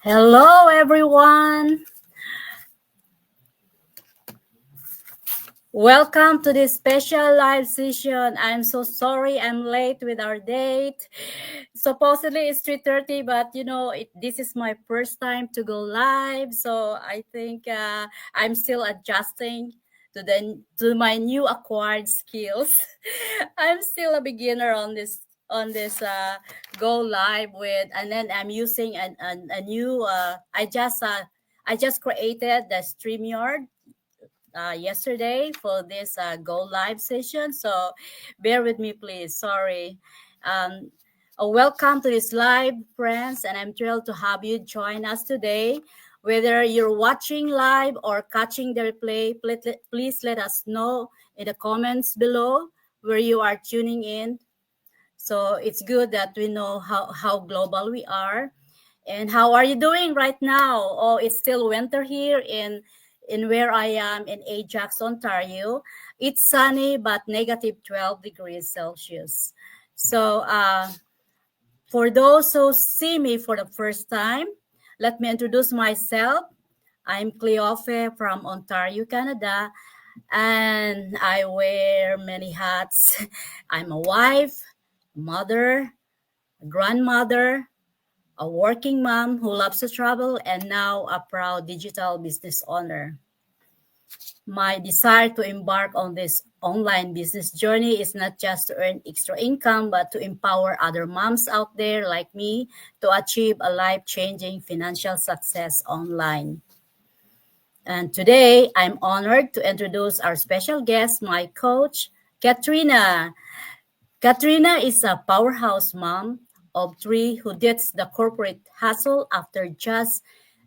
Hello, everyone. Welcome to this special live session. I'm so sorry I'm late with our date. Supposedly it's 3:30, but this is my first time to go live, so I think I'm still adjusting to my new acquired skills. I'm still a beginner on this go live with, and then I'm using a new I just created the StreamYard yesterday for this go live session. So bear with me, please. Sorry. Um, Welcome to this live, friends, and I'm thrilled to have you join us today. Whether you're watching live or catching the replay, please let us know in the comments below where you are tuning in. So it's good that we know how global we are. And how are you doing right now? Oh, it's still winter here in where I am in Ajax, Ontario. It's sunny but negative 12 degrees Celsius. So for those who see me for the first time, let me introduce myself. I'm Cleofe from Ontario, Canada, and I wear many hats. I'm a wife, mother, grandmother, a working mom who loves to travel, and now a proud digital business owner. My desire to embark on this online business journey is not just to earn extra income, but to empower other moms out there like me to achieve a life changing financial success online. And today, I'm honored to introduce our special guest, my coach, Katrina. Katrina is a powerhouse mom of three who ditched the corporate hustle after just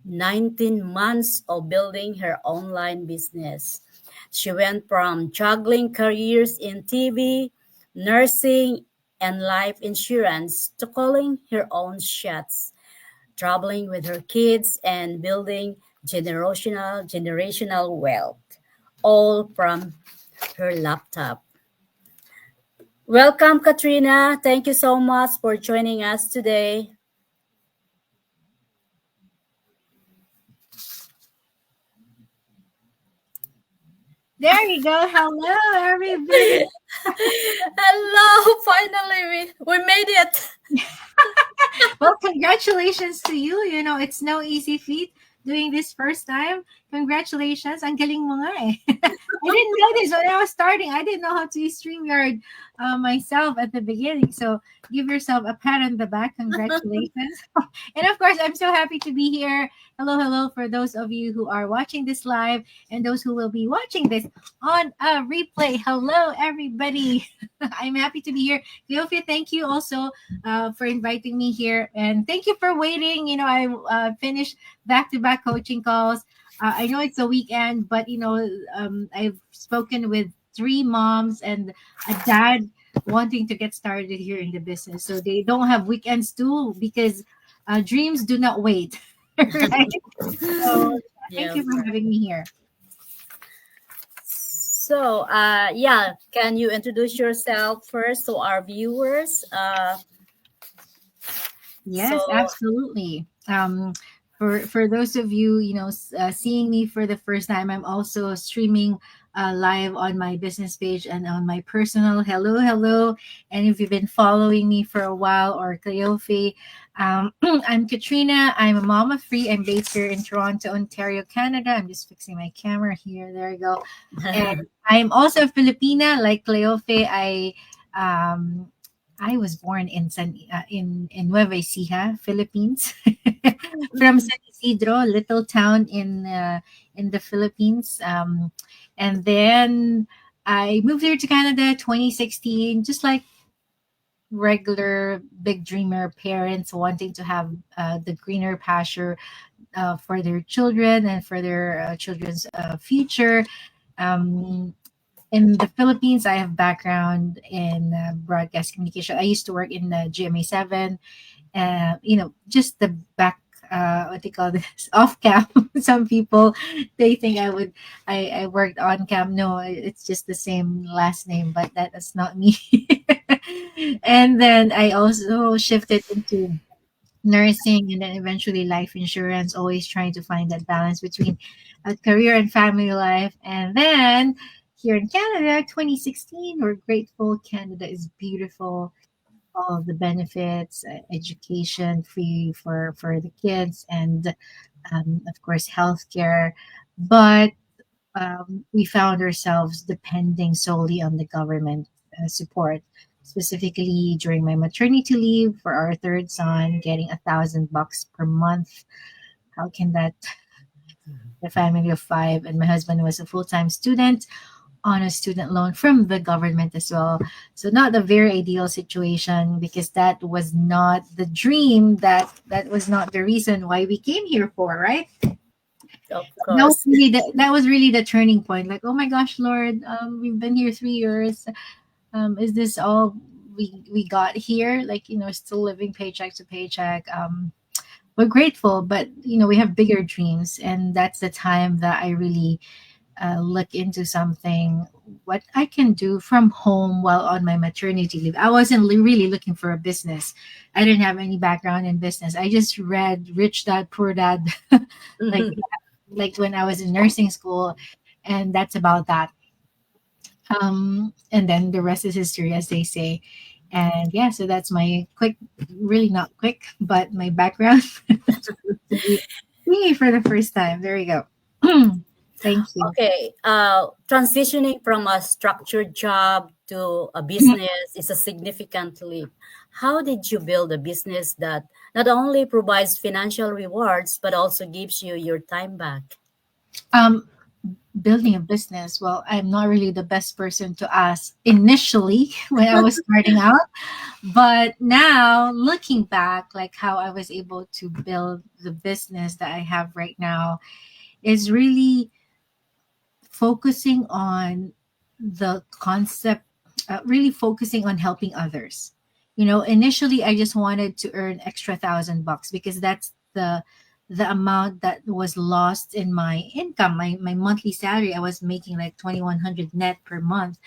19 months of building her online business. She went from juggling careers in TV, nursing, and life insurance to calling her own shots, traveling with her kids, and building generational wealth, all from her laptop. Welcome, Katrina. Thank you so much for joining us today. There you go. Hello, everybody. Hello, finally we made it. Well, congratulations to you. You know, it's no easy feat doing this first time. Congratulations. Ang galing mo nga eh. I didn't know this when I was starting. I didn't know how to use StreamYard myself at the beginning. So give yourself a pat on the back. Congratulations. And of course, I'm so happy to be here. Hello, hello for those of you who are watching this live and those who will be watching this on a replay. Hello, everybody. I'm happy to be here. Cleophia, thank you also for inviting me here. And thank you for waiting. You know, I finished back to back coaching calls. I know it's a weekend, but, I've spoken with three moms and a dad wanting to get started here in the business. So they don't have weekends too because dreams do not wait. Right? So thank Yeah. you for having me here. So, yeah, can you introduce yourself first to our viewers? Yes, So, absolutely. For those of you, seeing me for the first time, I'm also streaming live on my business page and on my personal. Hello, hello. And if you've been following me for a while, or Cleofe, I'm Katrina. I'm a mom of three. I'm based here in Toronto, Ontario, Canada. I'm just fixing my camera here. There you go. And I'm also a Filipina, like Cleofe. Um, I was born in Nueva Ecija, Philippines, from San Isidro, little town in the Philippines. And then I moved here to Canada 2016, just like regular big dreamer parents wanting to have the greener pasture for their children and for their children's future. Um, in the Philippines, I have background in broadcast communication. I used to work in GMA7. Just the back. What do you call this? Off cam. Some people they think I worked on cam. No, it's just the same last name, but that is not me. And then I also shifted into nursing, and then eventually life insurance, always trying to find that balance between career and family life. And then here in Canada, 2016, we're grateful. Canada is beautiful. All of the benefits, education free for the kids, and of course, healthcare. But we found ourselves depending solely on the government support, specifically during my maternity leave for our third son, getting $1,000 per month. How can that? A family of five, and my husband was a full-time student on a student loan from the government as well. So not a very ideal situation, because that was not the dream. That was not the reason why we came here for, right? Of That was course. really the turning point. Like, oh my gosh, Lord, we've been here 3 years. Is this all we got here? Like, still living paycheck to paycheck. We're grateful, but we have bigger dreams, and that's the time that I really look into something what I can do from home while on my maternity leave. I wasn't really looking for a business. I didn't have any background in business. I just read Rich Dad Poor Dad, like when I was in nursing school, and that's about that. And then the rest is history, as they say. And yeah, so that's my quick, really not quick, but my background to be me for the first time. There you go. Thank you. Okay, transitioning from a structured job to a business is a significant leap. How did you build a business that not only provides financial rewards but also gives you your time back? Um, Building a business, well, I'm not really the best person to ask initially when I was starting out, but now looking back, like how I was able to build the business that I have right now is really focusing on the concept, really focusing on helping others. Initially I just wanted to earn extra $1,000 because that's the amount that was lost in my income, my monthly salary. I was making like 2,100 net per month.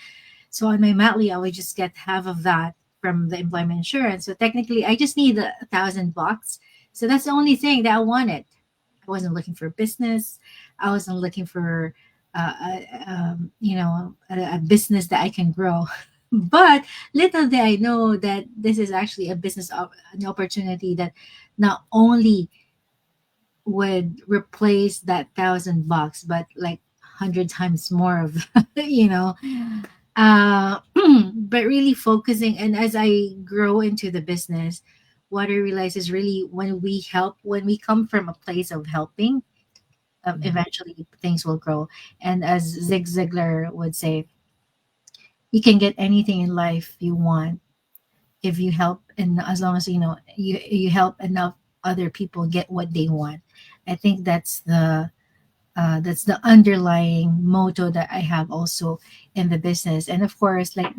So on my monthly, I would just get half of that from the employment insurance. So technically, I just need $1,000. So that's the only thing that I wanted. I wasn't looking for business. I wasn't looking for, a business that I can grow. But little did I know that this is actually a an opportunity that not only would replace that $1,000, but like 100 times more of, you know, uh, but really focusing. And as I grow into the business, what I realize is really when we come from a place of helping, eventually things will grow. And as Zig Ziglar would say, you can get anything in life you want if you help, and as long as you help enough other people get what they want. I think that's the underlying motto that I have also in the business. And of course, like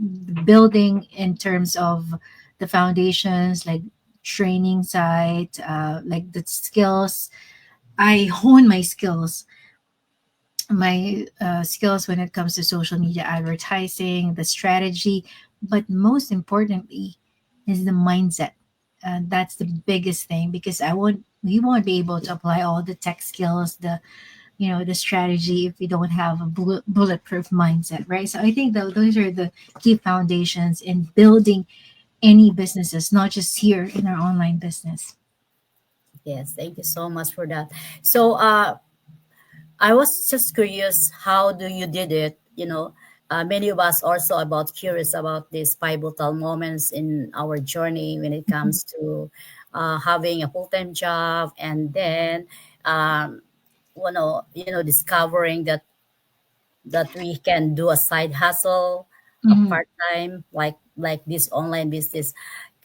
building in terms of the foundations, like training side, like the skills. I hone my skills when it comes to social media advertising, the strategy, but most importantly is the mindset. That's the biggest thing, because we won't be able to apply all the tech skills, the strategy, if we don't have a bulletproof mindset, right? So I think those are the key foundations in building any businesses, not just here in our online business. Yes, thank you so much for that. So, I was just curious, how do you did it? Many of us also about curious about these pivotal moments in our journey when it comes to having a full-time job, and then um, discovering that we can do a side hustle, a Mhm. part-time, like this online business.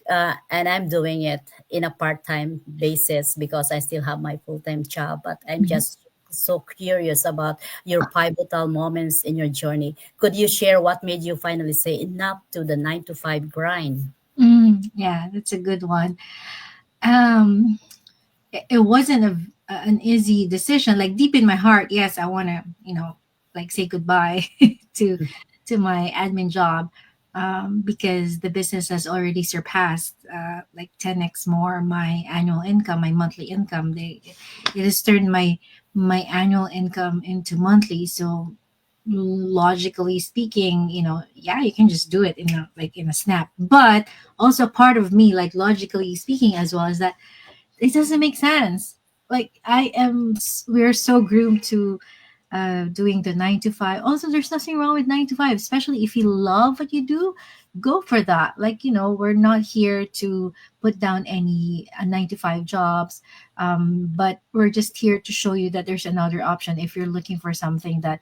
And I'm doing it in a part-time basis because I still have my full-time job. But I'm Mhm. just so curious about your pivotal moments in your journey. Could you share what made you finally say enough to the 9 to 5 grind? Yeah, that's a good one. Um, it wasn't an easy decision. Like deep in my heart, yes, I want to, like say goodbye to my admin job. because the business has already surpassed like 10x more my annual income, my monthly income. It has turned my annual income into monthly. So logically speaking, yeah, you can just do it in a snap. But also part of me, like logically speaking as well, is that it doesn't make sense. Like we're so groomed to doing the 9 to 5. Also, there's nothing wrong with 9 to 5, especially if you love what you do. Go for that. Like, we're not here to put down any 9 to 5 jobs, but we're just here to show you that there's another option if you're looking for something that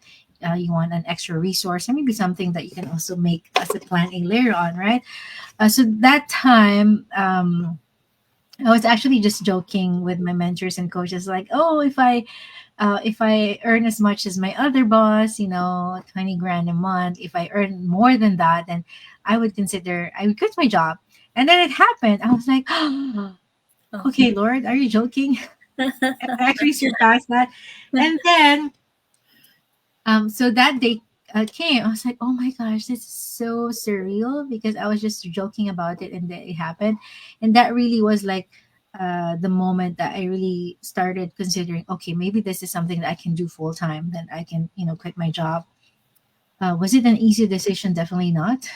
you want an extra resource, and maybe something that you can also make as a plan A later on, right? So that time, I was actually just joking with my mentors and coaches, like, oh, if I earn as much as my other boss, 20 grand a month, if I earn more than that, then I would quit my job. And then it happened. I was like, Oh. okay, Lord, are you joking? I actually surpassed that. And then so that day came. I was like, oh my gosh, this is so surreal, because I was just joking about it and then it happened. And that really was like the moment that I really started considering, okay, maybe this is something that I can do full time, that I can, quit my job. Was it an easy decision? Definitely not.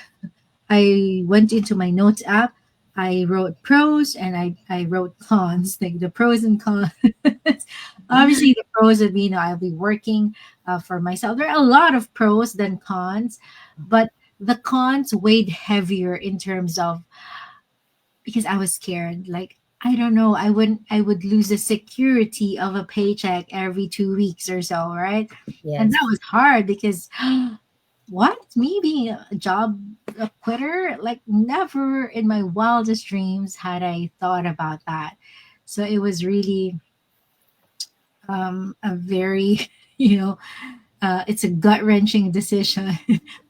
I went into my notes app. I wrote pros and I wrote cons, like the pros and cons. Obviously, the pros would be, I'll be working for myself. There are a lot of pros than cons, but the cons weighed heavier in terms of, because I was scared. Like, I don't know, I would lose the security of a paycheck every 2 weeks or so, right? And Yes. that was hard because what? Me being a job a quitter? Like, never in my wildest dreams had I thought about that. So it was really a very, you know, it's a gut wrenching decision.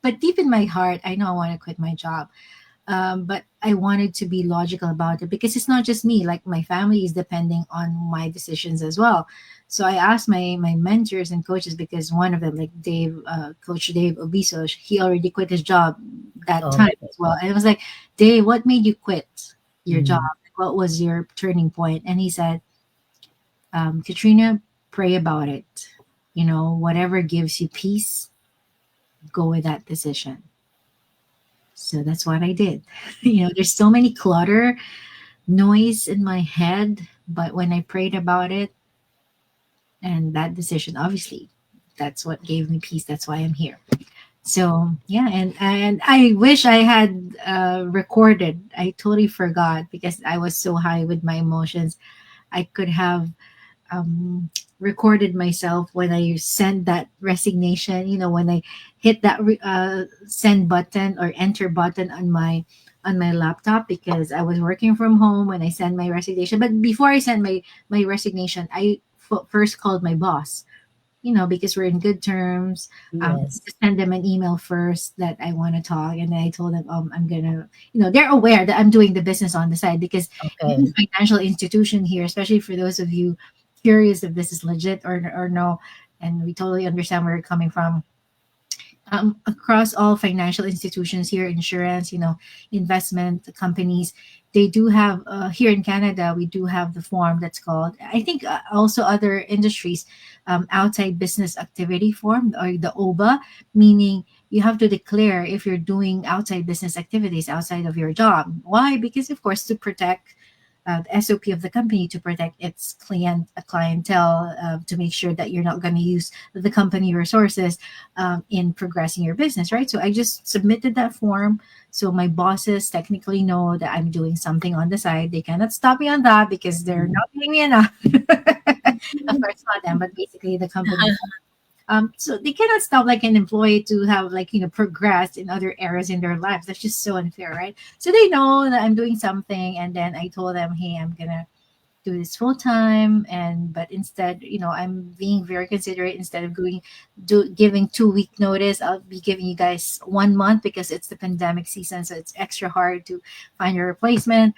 But deep in my heart, I know I want to quit my job. But I wanted to be logical about it, because it's not just me. Like, my family is depending on my decisions as well. So I asked my mentors and coaches, because one of them, like Coach Dave Obiso, he already quit his job that time Okay. as well. And I was like, Dave, what made you quit your job? Mm. What was your turning point? And he said, Katrina, pray about it. Whatever gives you peace, go with that decision. So that's what I did. There's so many clutter, noise in my head, but when I prayed about it and that decision, obviously, that's what gave me peace. That's why I'm here. So yeah, and I wish I had recorded. I totally forgot because I was so high with my emotions. I could have um, recorded myself when I sent that resignation. When I hit that send button or enter button on my laptop, because I was working from home when I sent my resignation. But before I sent my resignation, I first called my boss. Because we're in good terms. Yes. Just send them an email first that I want to talk, and then I told them, I'm gonna, they're aware that I'm doing the business on the side, because Okay. any financial institution here, especially for those of you curious if this is legit or no, and we totally understand where you're coming from. Across all financial institutions here, insurance, investment companies, they do have, here in Canada, we do have the form that's called, I think also other industries, outside business activity form, or the OBA, meaning you have to declare if you're doing outside business activities outside of your job. Why? Because, of course, to protect the SOP of the company, to protect its clientele, to make sure that you're not going to use the company resources in progressing your business, right? So I just submitted that form. So my bosses technically know that I'm doing something on the side. They cannot stop me on that because they're Mm. not paying me enough. Of course, not them, but basically the company. So they cannot stop like an employee to have, like, progress in other areas in their lives. That's just so unfair, right? So they know that I'm doing something, and then I told them, hey, I'm gonna do this full time, and but instead, I'm being very considerate. Instead of giving 2 week notice, I'll be giving you guys 1 month, because it's the pandemic season, so it's extra hard to find a replacement.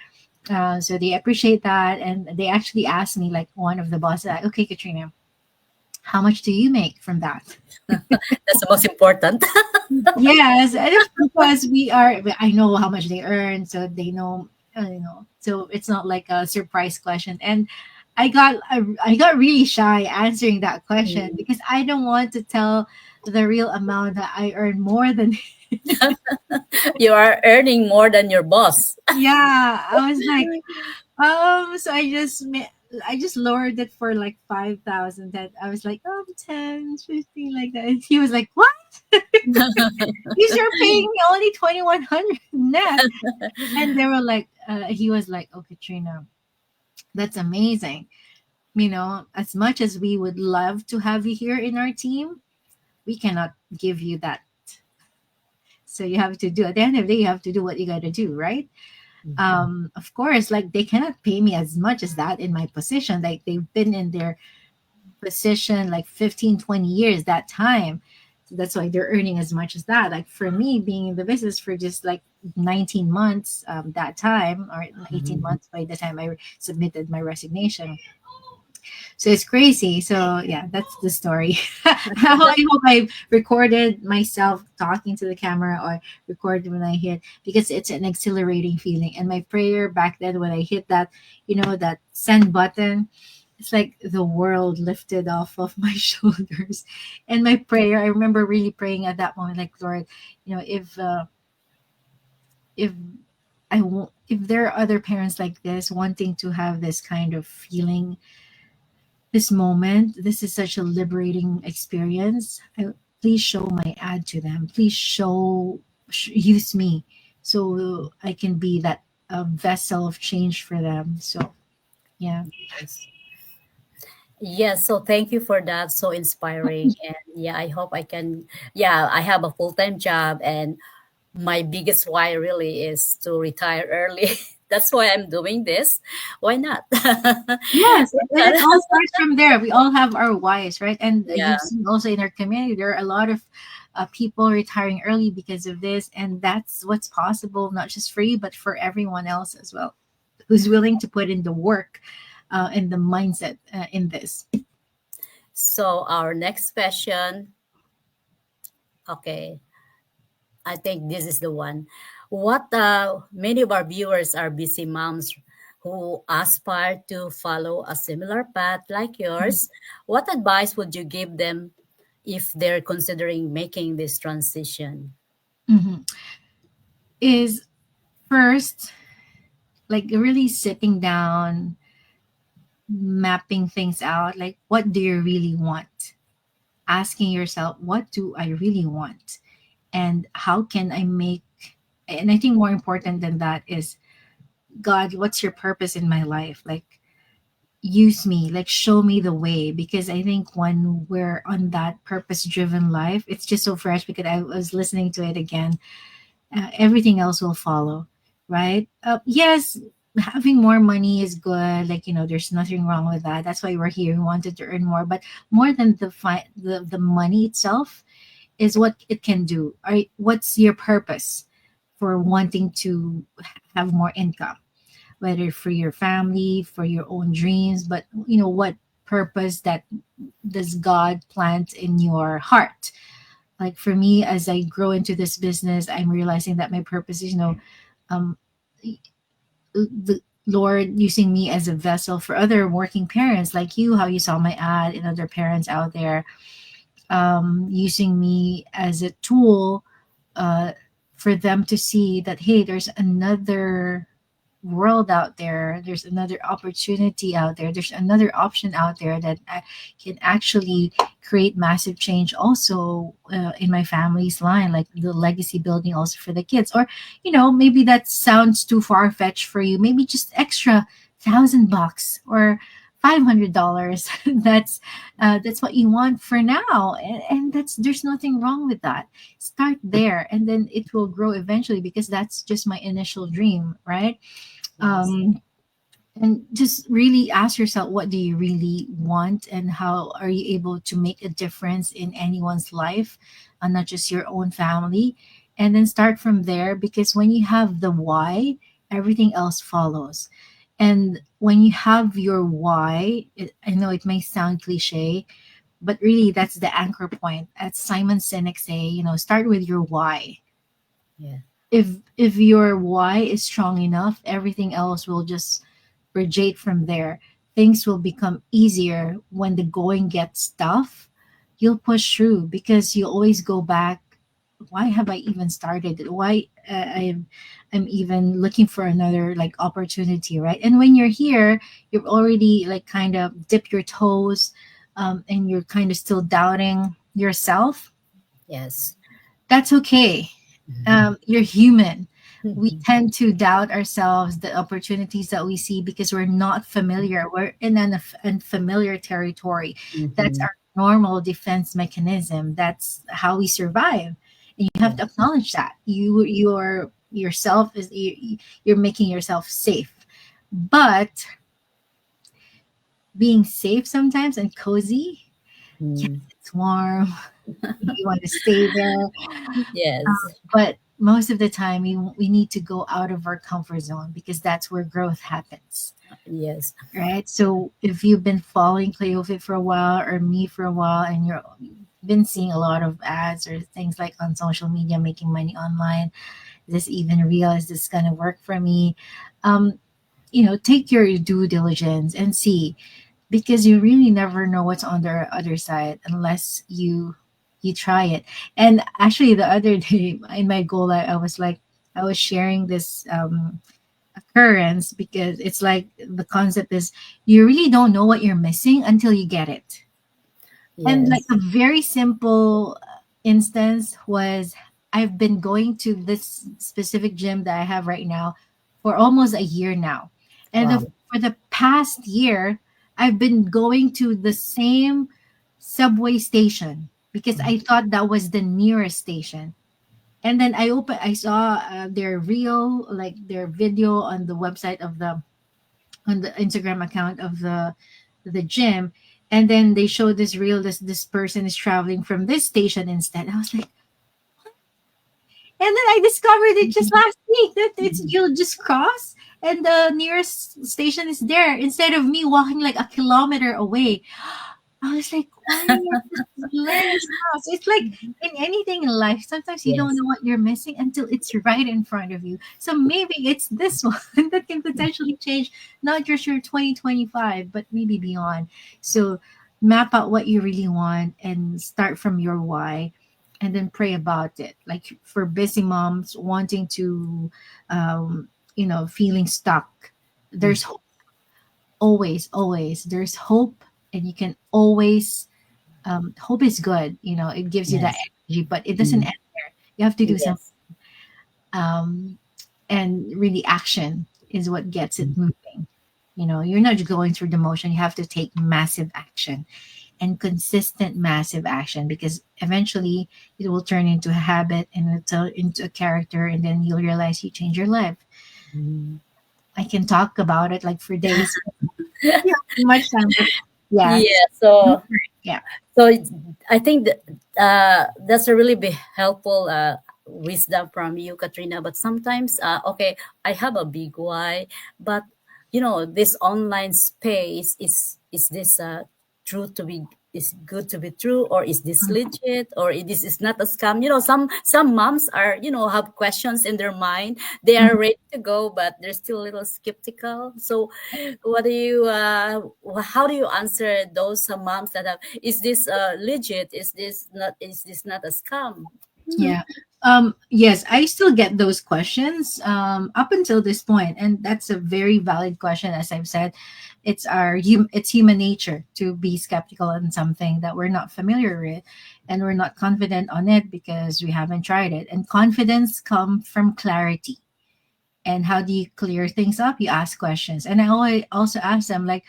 So they appreciate that, and they actually asked me, like, one of the bosses, like, okay, Katrina, how much do you make from that? That's the most important. Yes, and of because we are, I know how much they earn, so they know, so it's not like a surprise question. And I got really shy answering that question Mm. because I don't want to tell the real amount that I earn more than. You are earning more than your boss. Yeah, I was like, so I just lowered it for like 5,000. That I was like, 10, 15, like that. And he was like, what? Because you're paying me only 2,100 net. And they were like, he was like, oh, Katrina, that's amazing. As much as we would love to have you here in our team, we cannot give you that. So you have to do, at the end of the day, you have to do what you got to do, right? Of course, like they cannot pay me as much as that in my position. Like they've been in their position like 15, 20 years that time. So that's why they're earning as much as that. Like for me, being in the business for just like 19 months that time, or 18 Mhm. months by the time I submitted my resignation. So it's crazy. So yeah, that's the story. I hope I recorded myself talking to the camera or recorded when I hit, because it's an exhilarating feeling. And my prayer back then when I hit that, that send button, it's like the world lifted off of my shoulders. And my prayer, I remember really praying at that moment, like, Lord, if if there are other parents like this wanting to have this kind of feeling, this moment, this is such a liberating experience. Please show my ad to them. Please use me so I can be that vessel of change for them. So yeah. Yes. Yes, so thank you for that. So inspiring. And yeah, I hope I can. Yeah, I have a full time job, and my biggest why really is to retire early. That's why I'm doing this. Why not? Yes, and it all starts from there. We all have our whys, right? And Yeah. you've seen also in our community, there are a lot of people retiring early because of this, and that's what's possible, not just for you, but for everyone else as well, who's willing to put in the work and the mindset in this. So our next question. Okay. I think this is the one. What many of our viewers are busy moms who aspire to follow a similar path like yours. What advice would you give them if they're considering making this transition? Mhm. Is first, like really sitting down, mapping things out, like what do you really want? Asking yourself, what do I really want? And how can I make, and I think more important than that is, God, what's your purpose in my life? Like, use me, like, show me the way. Because I think when we're on that purpose driven life, it's just so fresh because I was listening to it again. Everything else will follow, right? Yes, having more money is good. Like, there's nothing wrong with that. That's why we're here. We wanted to earn more. But more than the money itself, is what it can do. What's your purpose for wanting to have more income, whether for your family, for your own dreams, but what purpose that does God plant in your heart? Like for me, as I grow into this business, I'm realizing that my purpose is, um, the Lord using me as a vessel for other working parents like you, how you saw my ad, and other parents out there, using me as a tool uh, for them to see that, hey, there's another world out there, there's another opportunity out there, there's another option out there that I can actually create massive change also in my family's line, like the legacy building also for the kids. Or maybe that sounds too far-fetched for you, maybe just extra $1,000 or $500. That's what you want for now, and that's, there's nothing wrong with that. Start there, and then it will grow eventually, because that's just my initial dream, right? Yes. um, and just really ask yourself, what do you really want, and how are you able to make a difference in anyone's life, not just your own family. And then start from there, because when you have the why, everything else follows. And when you have your why, I know it may sound cliche, but really that's the anchor point. As Simon Sinek say, start with your why. Yeah. If your why is strong enough, everything else will just radiate from there. Things will become easier when the going gets tough. You'll push through because you always go back. Why have I even started? Why I'm even looking for another like opportunity, right? And when you're here, you've already like kind of dip your toes, and you're kind of still doubting yourself. Yes. That's okay. You're human. We Mhm. tend to doubt ourselves, the opportunities that we see, because we're not familiar. We're in an unfamiliar territory. That's Mhm. our normal defense mechanism. That's how we survive. And you have Yeah. to acknowledge that your yourself is you're making yourself safe. But being safe sometimes and cozy, yes, Mm. it's warm. You want to stay there. Yes. But most of the time, we need to go out of our comfort zone because that's where growth happens, Yes. right? So if you've been following Cleofit for a while or me for a while, and you've been seeing a lot of ads or things like on social media, making money online, is this even real? Is this going to work for me? Um, take your due diligence and see, because you really never know what's on the other side unless you try it. And actually the other day in my goal, I was like, I was sharing this occurrence, because it's like the concept is you really don't know what you're missing until you get it. And like Yes. a very simple instance was, I've been going to this specific gym that I have right now for almost a year now. And Wow. for the past year, I've been going to the same subway station because I thought that was the nearest station. And then I saw their reel, like their video on the website of on the Instagram account of the gym, and then they showed this reel. This person is traveling from this station instead. I was like, and then I discovered it just last week that it's Mhm. you'll just cross and the nearest station is there instead of me walking like a kilometer away. I was like, why didn't I just learn this now? So it's like in anything in life, sometimes you don't Yes. know what you're missing until it's right in front of you. So maybe it's this one that can potentially change not just your 2025, but maybe beyond. So map out what you really want and start from your why, and then pray about it. Like for busy moms wanting to, feeling stuck, Mm. there's always there's hope, and you can always hope is good, it gives you that Yes. energy, but it doesn't Mm. end there. You have to do some, Yes. um and really action is what gets it Mm. moving. You're not just going through the motion. You have to take massive action, and consistent massive action, because eventually it will turn into a habit, and it'll turn into a character, and then you'll realize you change your life. Mm. I can talk about it like for days. Yeah, too much time, but yeah. Yeah. So Yeah. so I think that, that's a really big helpful wisdom from you, Katrina. But sometimes, okay, I have a big why, but this online space is this true to be is good to be true, or is this legit, or this is not a scam? Some moms are have questions in their mind. They are Mhm. ready to go, but they're still a little skeptical. So what do you how do you answer those moms that have, is this legit, is this not a scam? Mhm. Yeah. Yes, I still get those questions up until this point, and that's a very valid question. As I've said, it's human nature to be skeptical on something that we're not familiar with, and we're not confident on it because we haven't tried it. And confidence comes from clarity. And how do you clear things up? You ask questions. And I always also ask them, like,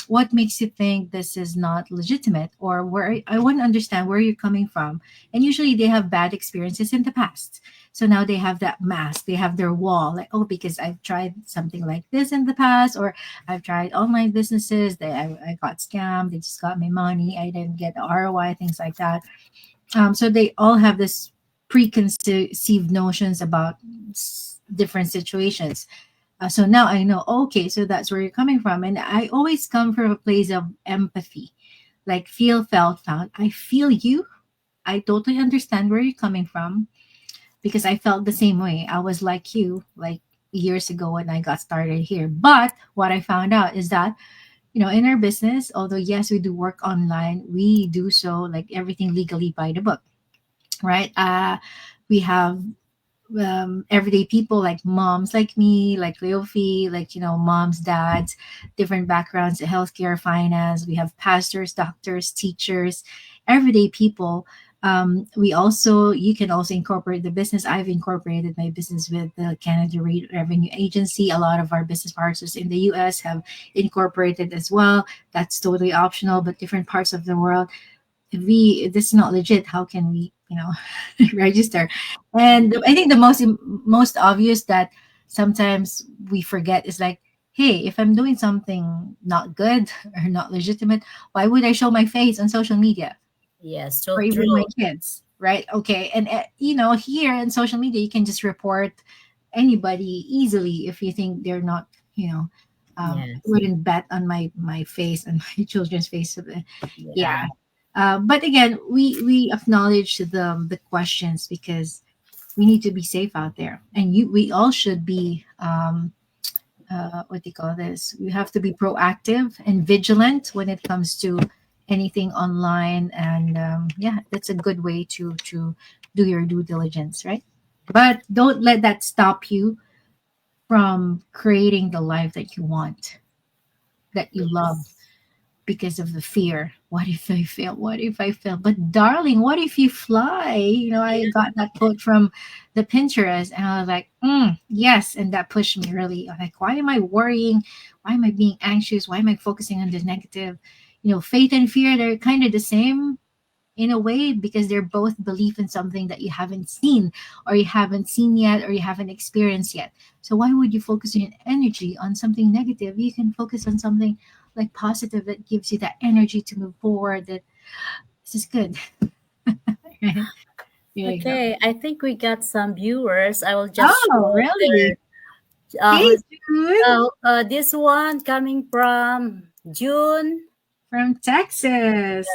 what makes you think this is not legitimate? Or where I want to understand where you're coming from. And usually they have bad experiences in the past. So now they have that mask, they have their wall, like, oh, because I've tried something like this in the past, or I've tried online businesses, I got scammed, they just got my money, I didn't get the ROI, things like that. So they all have this preconceived notions about different situations. So now I know, okay, so that's where you're coming from. And I always come from a place of empathy. like feel, felt, found. I feel you. I totally understand where you're coming from because I felt the same way. I was like you, like years ago when I got started here. But what I found out is that, in our business, although yes, we do work online, we do so like everything legally by the book, right? We have everyday people like moms like me, like Leofi, like, moms, dads, different backgrounds, healthcare, finance. We have pastors, doctors, teachers, everyday people. We also, you can also incorporate the business. I've incorporated my business with the Canada Revenue Agency. A lot of our business partners in the US have incorporated as well. That's totally optional, but different parts of the world, if this is not legit, how can we, register? And I think the most obvious that sometimes we forget is like, hey, if I'm doing something not good or not legitimate, why would I show my face on social media, Yes, so or even my true. kids, right? Okay. And here in social media you can just report anybody easily if you think they're not, Yes. wouldn't bet on my face and my children's face. So, Yeah. yeah. But again, we acknowledge the questions because we need to be safe out there, and we all should be, what do you call this? We have to be proactive and vigilant when it comes to anything online, and yeah, that's a good way to do your due diligence, right? But don't let that stop you from creating the life that you want, that you love, Yes. because of the fear. What if I fail? What if I fail? But darling, what if you fly? I got that quote from the Pinterest, and I was like, yes. And that pushed me really. I'm like, why am I worrying? Why am I being anxious? Why am I focusing on the negative? Faith and fear, they're kind of the same in a way because they're both belief in something that you haven't seen, or you haven't seen yet, or you haven't experienced yet. So why would you focus your energy on something negative? You can focus on something like positive that gives you that energy to move forward, that this is good. Right? There you go. Okay, I think we got some viewers. I will just Oh, show really? their uh, Hey, June this one coming from June, from Texas.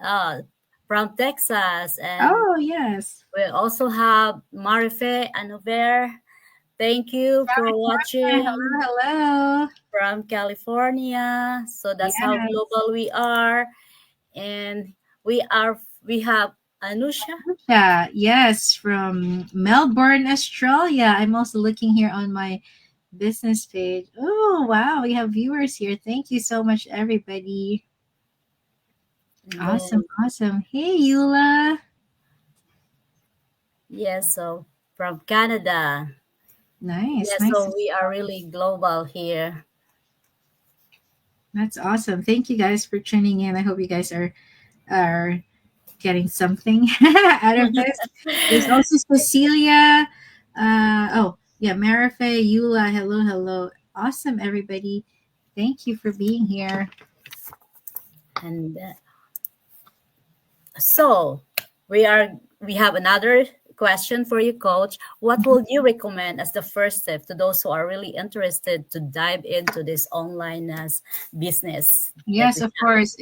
uh, from Texas, and Oh, yes. we also have Marife Anover. Thank you for watching Hello, hello. from California. So that's how Yes. global we are, and we have Anusha. Yes, from Melbourne, Australia. I'm also looking here on my business page. Oh, wow. We have viewers here. Thank you so much, everybody. Yes, Awesome. Awesome. Hey, Eula. yes. So from Canada. Nice. Yes, Nice so to we are see. really global here. That's awesome. Thank you guys for tuning in. I hope you guys are getting something out of this. There's also Cecilia. Oh, yeah, Marife, Eula. Hello, hello. Awesome, everybody. Thank you for being here. And so we have another question for you, coach. What would you recommend as the first step to those who are really interested to dive into this online business that Yes, we of have? course.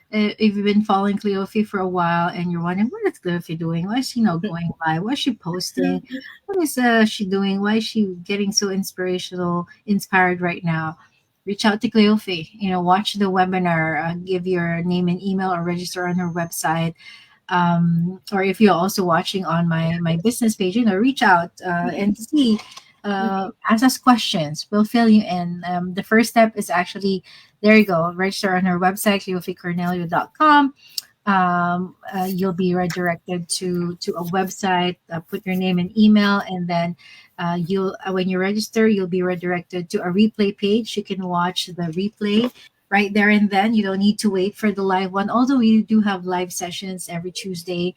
If you've been following Cleofi for a while and you're wondering what is Cleofi doing, why is she not going live? What is she posting? What is she doing? Why is she getting so inspired right now? Reach out to Cleofi. Watch the webinar. Give your name and email or register on her website. Or if you're also watching on my business page, reach out and see, ask us questions. We'll fill you in. The first step is actually, there you go, register on our website, leoficornelio.com. You'll be redirected to a website. Put your name and email, and then you'll when you register, you'll be redirected to a replay page. You can watch the replay right there and then. You don't need to wait for the live one, although we do have live sessions every Tuesday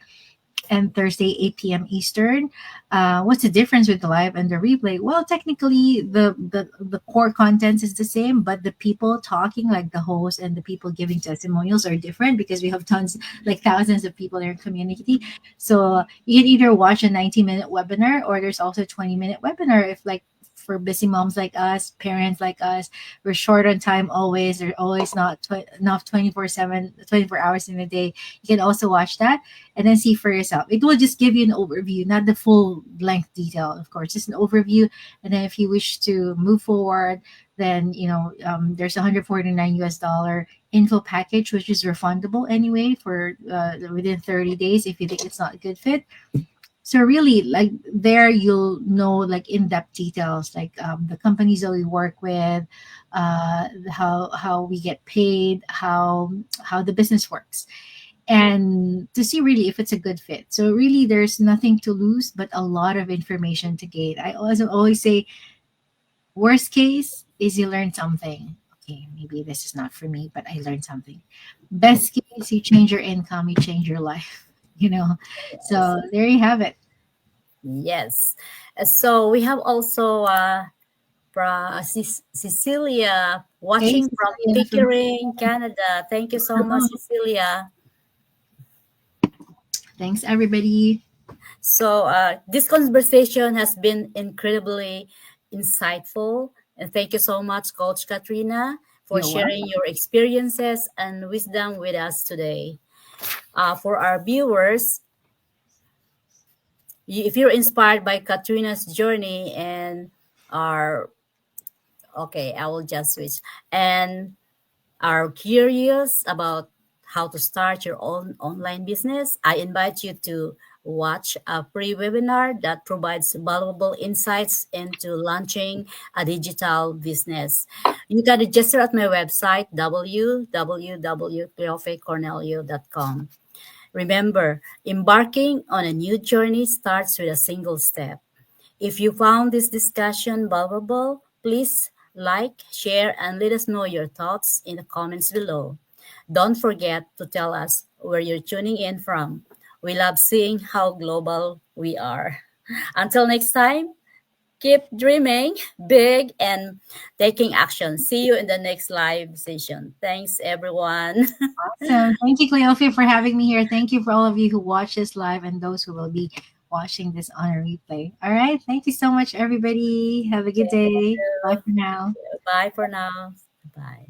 and Thursday, 8 p.m. Eastern. What's the difference with the live and the replay? Well, technically, the core contents is the same, but the people talking, like the host and the people giving testimonials, are different because we have tons, like thousands of people in our community. So you can either watch a 90-minute webinar, or there's also a 20-minute webinar if, like, for busy moms like us, parents like us, we're short on time always. There's always not enough 24/7, 24 hours in a day. You can also watch that and then see for yourself. It will just give you an overview, not the full length detail, of course, just an overview. And then if you wish to move forward, then there's 149 US dollar info package, which is refundable anyway for within 30 days if you think it's not a good fit. So really, like there, you'll know like in-depth details, like the companies that we work with, how we get paid, how the business works, and to see really if it's a good fit. So really, there's nothing to lose, but a lot of information to gain. I also always say, worst case is you learn something. Okay, maybe this is not for me, but I learned something. Best case, you change your income, you change your life. You know, Yes. so there you have it. Yes. So we have also Cecilia Hey, watching from Cecilia from Pickering, Canada. Thank you so much, hello. Cecilia. Thanks, everybody. So this conversation has been incredibly insightful. And thank you so much, Coach Katrina, for You're sharing welcome. your experiences and wisdom with us today. For our viewers, if you're inspired by Katrina's journey and are okay, I will just switch and are curious about how to start your own online business, I invite you to watch a free webinar that provides valuable insights into launching a digital business. You can register at my website, www.cleofecornelio.com. Remember, embarking on a new journey starts with a single step. If you found this discussion valuable, please like, share, and let us know your thoughts in the comments below. Don't forget to tell us where you're tuning in from. We love seeing how global we are. Until next time, keep dreaming big and taking action. See you in the next live session. Thanks, everyone. Awesome. Thank you, Cleophia, for having me here. Thank you for all of you who watch this live and those who will be watching this on a replay. All right. Thank you so much, everybody. Have a good day. Bye for now. Bye for now. Bye.